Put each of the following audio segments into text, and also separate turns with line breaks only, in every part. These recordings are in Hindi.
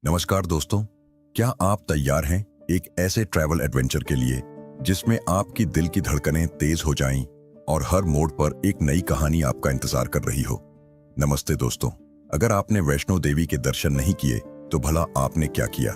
नमस्कार दोस्तों, क्या आप तैयार हैं एक ऐसे ट्रैवल एडवेंचर के लिए जिसमें आपकी दिल की धड़कनें तेज हो जाएं और हर मोड़ पर एक नई कहानी आपका इंतजार कर रही हो। नमस्ते दोस्तों, अगर आपने वैष्णो देवी के दर्शन नहीं किए तो भला आपने क्या किया।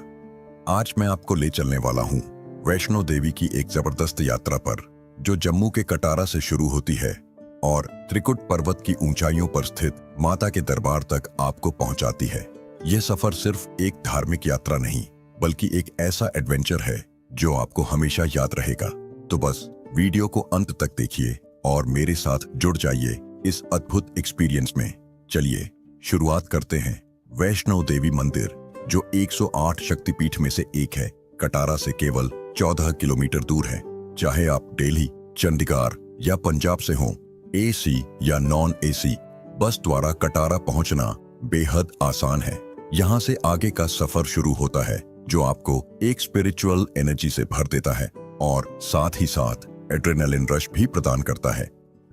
आज मैं आपको ले चलने वाला हूँ वैष्णो देवी की एक जबरदस्त यात्रा पर, जो जम्मू के कटारा से शुरू होती है और त्रिकुट पर्वत की ऊंचाइयों पर स्थित माता के दरबार तक आपको पहुंचाती है। यह सफर सिर्फ एक धार्मिक यात्रा नहीं, बल्कि एक ऐसा एडवेंचर है जो आपको हमेशा याद रहेगा। तो बस वीडियो को अंत तक देखिए और मेरे साथ जुड़ जाइए इस अद्भुत एक्सपीरियंस में। चलिए शुरुआत करते हैं। वैष्णो देवी मंदिर, जो 108 शक्तिपीठ में से एक है, कटारा से केवल 14 किलोमीटर दूर है। चाहे आप दिल्ली, चंडीगढ़ या पंजाब से हों, एसी या नॉन एसी बस द्वारा कटारा पहुंचना बेहद आसान है। यहाँ से आगे का सफर शुरू होता है, जो आपको एक स्पिरिचुअल एनर्जी से भर देता है और साथ ही साथ एड्रेनालिन रश भी प्रदान करता है।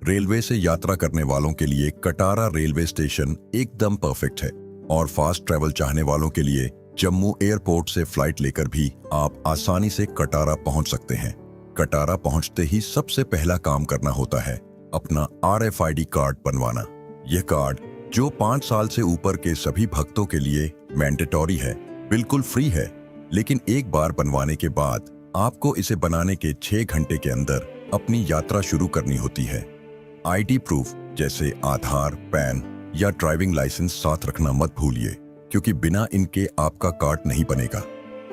रेलवे से यात्रा करने वालों के लिए कटारा रेलवे स्टेशन एकदम परफेक्ट है और फास्ट ट्रैवल चाहने वालों के लिए जम्मू एयरपोर्ट से फ्लाइट लेकर भी आप आसानी से कटारा पहुंच सकते हैं। कटारा पहुंचते ही सबसे पहला काम करना होता है अपना RFID कार्ड बनवाना। यह कार्ड, जो 5 साल से ऊपर के सभी भक्तों के लिए मैंडेटरी है, बिल्कुल फ्री है, लेकिन एक बार बनवाने के बाद आपको इसे बनाने के 6 घंटे के अंदर अपनी यात्रा शुरू करनी होती है। ID प्रूफ जैसे आधार, पैन या ड्राइविंग लाइसेंस साथ रखना मत भूलिए, क्योंकि बिना इनके आपका कार्ड नहीं बनेगा।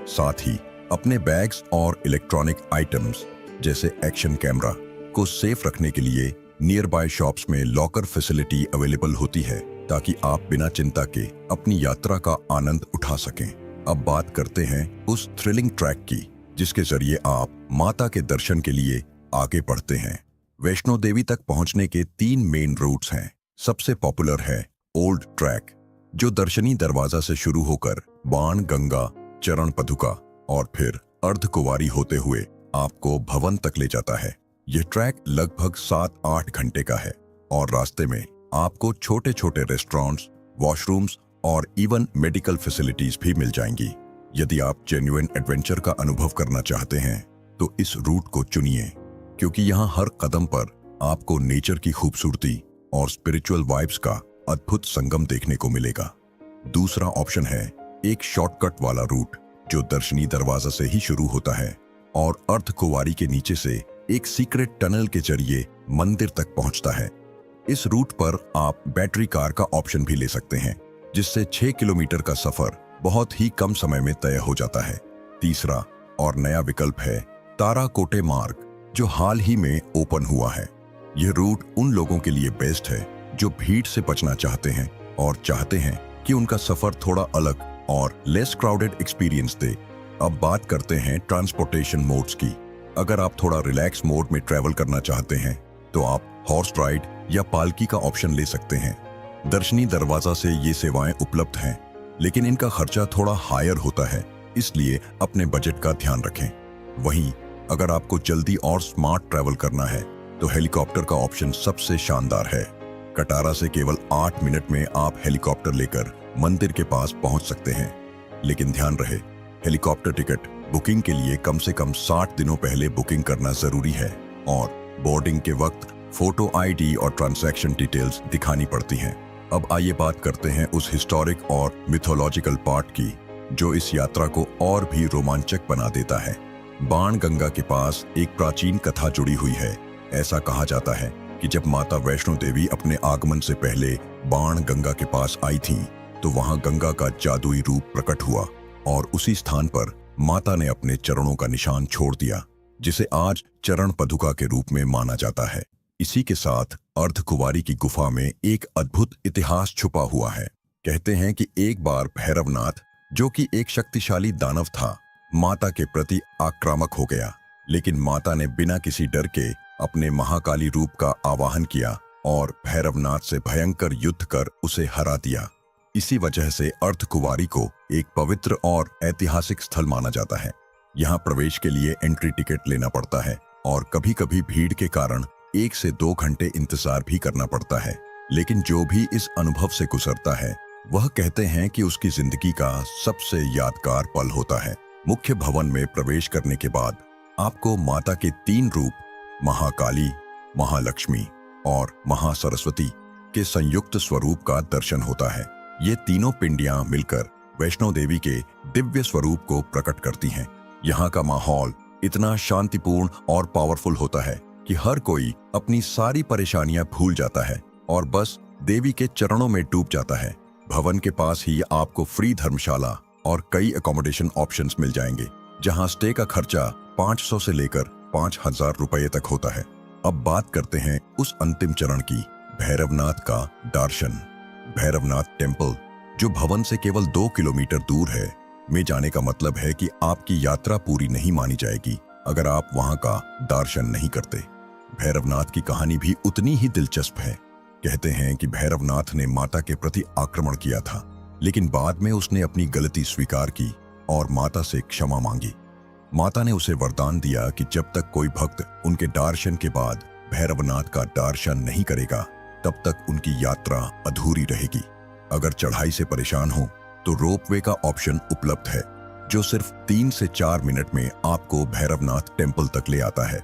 साथ ही अपने बैग्स और इलेक्ट्रॉनिक आइटम्स जैसे एक्शन कैमरा को सेफ रखने के लिए नियर बाय शॉप्स में लॉकर फैसिलिटी अवेलेबल होती है, ताकि आप बिना चिंता के अपनी यात्रा का आनंद उठा सकें। अब बात करते हैं उस थ्रिलिंग ट्रैक की, जिसके जरिए आप माता के दर्शन के लिए आगे बढ़ते हैं। वैष्णो देवी तक पहुंचने के 3 मेन रूट्स हैं। सबसे पॉपुलर है ओल्ड ट्रैक, जो दर्शनी दरवाजा से शुरू होकर बाण गंगा, चरण पदुका और फिर अर्धकुंवारी होते हुए आपको भवन तक ले जाता है। यह ट्रैक लगभग 7-8 घंटे का है और रास्ते में आपको छोटे छोटे रेस्टोरेंट्स, वॉशरूम्स और इवन मेडिकल फैसिलिटीज भी मिल जाएंगी। यदि आप जेन्युइन एडवेंचर का अनुभव करना चाहते हैं तो इस रूट को चुनिए, क्योंकि यहाँ हर कदम पर आपको नेचर की खूबसूरती और स्पिरिचुअल वाइब्स का अद्भुत संगम देखने को मिलेगा। दूसरा ऑप्शन है एक शॉर्टकट वाला रूट, जो दर्शनी दरवाजा से ही शुरू होता है और अर्धकुंवारी के नीचे से एक सीक्रेट टनल के जरिए मंदिर तक पहुंचता है। इस रूट पर आप बैटरी कार का ऑप्शन भी ले सकते हैं, जिससे 6 किलोमीटर का सफर बहुत ही कम समय में तय हो जाता है। तीसरा और नया विकल्प है ताराकोटे मार्ग, जो हाल ही में ओपन हुआ है। यह रूट उन लोगों के लिए बेस्ट है जो भीड़ से बचना चाहते हैं और चाहते हैं कि उनका सफर थोड़ा अलग और लेस क्राउडेड एक्सपीरियंस दे। अब बात करते हैं ट्रांसपोर्टेशन मोड्स की। अगर आप थोड़ा रिलैक्स मोड में ट्रैवल करना चाहते हैं तो आप हॉर्स राइड या पालकी का ऑप्शन ले सकते हैं। दर्शनी दरवाजा से ये सेवाएं उपलब्ध हैं, लेकिन इनका खर्चा थोड़ा हायर होता है, इसलिए अपने बजट का ध्यान रखें। वहीं अगर आपको जल्दी और स्मार्ट ट्रैवल करना है तो हेलीकॉप्टर का ऑप्शन सबसे शानदार है। कटारा से केवल 8 मिनट में आप हेलीकॉप्टर लेकर मंदिर के पास पहुंच सकते हैं, लेकिन ध्यान रहे, हेलीकॉप्टर टिकट बुकिंग के लिए कम से कम 60 दिनों पहले बुकिंग करना जरूरी है और बोर्डिंग के वक्त फोटो ID और ट्रांजैक्शन डिटेल्स दिखानी पड़ती हैं। अब आइए बात करते हैं उस हिस्टोरिक और मिथोलॉजिकल पार्ट की, जो इस यात्रा को और भी रोमांचक बना देता है। बाण गंगा के पास एक प्राचीन कथा जुड़ी हुई है। ऐसा कहा जाता है कि जब माता वैष्णो देवी अपने आगमन से पहले बाण गंगा के पास आई थीं, तो वहां गंगा का जादुई रूप प्रकट हुआ और उसी स्थान पर माता ने अपने चरणों का निशान छोड़ दिया, जिसे आज चरण पदुका के रूप में माना जाता है। इसी के साथ अर्धकुंवारी की गुफा में एक अद्भुत इतिहास छुपा हुआ है। कहते हैं कि एक बार भैरवनाथ, जो कि एक शक्तिशाली दानव था, माता के प्रति आक्रामक हो गया, लेकिन माता ने बिना किसी डर के अपने महाकाली रूप का आवाहन किया और भैरवनाथ से भयंकर युद्ध कर उसे हरा दिया। इसी वजह से अर्धकुंवारी को एक पवित्र और ऐतिहासिक स्थल माना जाता है। यहाँ प्रवेश के लिए एंट्री टिकट लेना पड़ता है और कभी कभी भीड़ के कारण 1 से 2 घंटे इंतजार भी करना पड़ता है, लेकिन जो भी इस अनुभव से गुजरता है वह कहते हैं कि उसकी जिंदगी का सबसे यादगार पल होता है। मुख्य भवन में प्रवेश करने के बाद आपको माता के 3 रूप महाकाली, महालक्ष्मी और महासरस्वती के संयुक्त स्वरूप का दर्शन होता है। ये तीनों पिंडियां मिलकर वैष्णो देवी के दिव्य स्वरूप को प्रकट करती हैं। यहाँ का माहौल इतना शांतिपूर्ण और पावरफुल होता है कि हर कोई अपनी सारी परेशानियां भूल जाता है और बस देवी के चरणों में डूब जाता है। भवन के पास ही आपको फ्री धर्मशाला और कई अकोमोडेशन ऑप्शंस मिल जाएंगे, जहां स्टे का खर्चा 500 से लेकर 5000 रुपये तक होता है। अब बात करते हैं उस अंतिम चरण की, भैरवनाथ का दर्शन। भैरवनाथ टेम्पल, जो भवन से केवल 2 किलोमीटर दूर है, में जाने का मतलब है कि आपकी यात्रा पूरी नहीं मानी जाएगी अगर आप वहां का दर्शन नहीं करते। भैरवनाथ की कहानी भी उतनी ही दिलचस्प है। कहते हैं कि भैरवनाथ ने माता के प्रति आक्रमण किया था, लेकिन बाद में उसने अपनी गलती स्वीकार की और माता से क्षमा मांगी। माता ने उसे वरदान दिया कि जब तक कोई भक्त उनके दर्शन के बाद भैरवनाथ का दर्शन नहीं करेगा, तब तक उनकी यात्रा अधूरी रहेगी। अगर चढ़ाई से परेशान हो तो रोपवे का ऑप्शन उपलब्ध है, जो सिर्फ 3 से 4 मिनट में आपको भैरवनाथ टेम्पल तक ले आता है।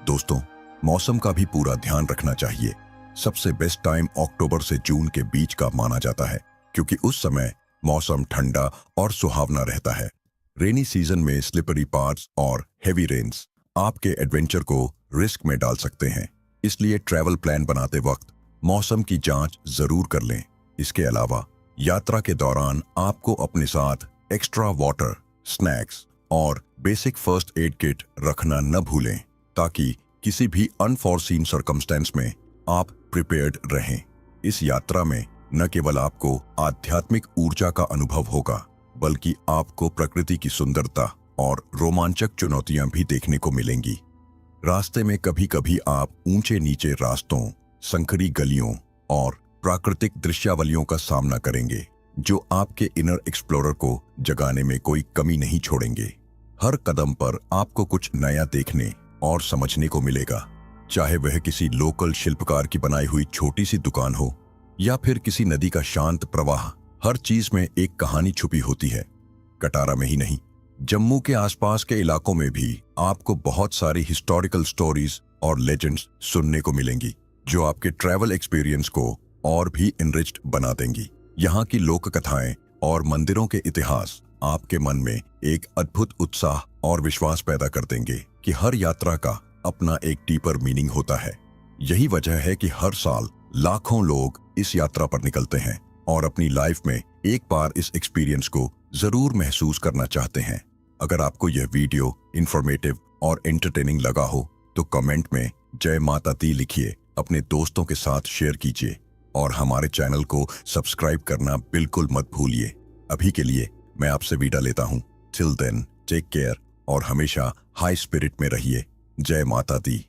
दोस्तों, मौसम का भी पूरा ध्यान रखना चाहिए। सबसे बेस्ट टाइम अक्टूबर से जून के बीच का माना जाता है, क्योंकि उस समय मौसम ठंडा और सुहावना रहता है। रेनी सीजन में स्लिपरी पाथ्स और हेवी रेन्स आपके एडवेंचर को रिस्क में डाल सकते हैं, इसलिए ट्रैवल प्लान बनाते वक्त मौसम की जांच जरूर कर लें। इसके अलावा यात्रा के दौरान आपको अपने साथ एक्स्ट्रा वाटर, स्नैक्स और बेसिक फर्स्ट एड किट रखना न भूलें, ताकि किसी भी अनफॉरसीन सर्कमस्टेंस में आप प्रिपेयर्ड रहें। इस यात्रा में न केवल आपको आध्यात्मिक ऊर्जा का अनुभव होगा, बल्कि आपको प्रकृति की सुंदरता और रोमांचक चुनौतियां भी देखने को मिलेंगी। रास्ते में कभी कभी आप ऊंचे नीचे रास्तों, संकरी गलियों और प्राकृतिक दृश्यावलियों का सामना करेंगे, जो आपके इनर एक्सप्लोरर को जगाने में कोई कमी नहीं छोड़ेंगे। हर कदम पर आपको कुछ नया देखने और समझने को मिलेगा, चाहे वह किसी लोकल शिल्पकार की बनाई हुई छोटी सी दुकान हो या फिर किसी नदी का शांत प्रवाह। हर चीज में एक कहानी छुपी होती है। कटारा में ही नहीं, जम्मू के आसपास के इलाकों में भी आपको बहुत सारी हिस्टोरिकल स्टोरीज और लेजेंड्स सुनने को मिलेंगी, जो आपके ट्रैवल एक्सपीरियंस को और भी इनरिच्ड बना देंगी। यहाँ की लोक कथाएं और मंदिरों के इतिहास आपके मन में एक अद्भुत उत्साह और विश्वास पैदा कर देंगे कि हर यात्रा का अपना एक डीपर मीनिंग होता है। यही वजह है कि हर साल लाखों लोग इस यात्रा पर निकलते हैं और अपनी लाइफ में एक बार इस एक्सपीरियंस को जरूर महसूस करना चाहते हैं। अगर आपको यह वीडियो इंफॉर्मेटिव और एंटरटेनिंग लगा हो तो कमेंट में जय माता दी लिखिए, अपने दोस्तों के साथ शेयर कीजिए और हमारे चैनल को सब्सक्राइब करना बिल्कुल मत भूलिए। अभी के लिए मैं आपसे विदा लेता हूँ। टिल देन, टेक केयर और हमेशा हाई स्पिरिट में रहिए। जय माता दी।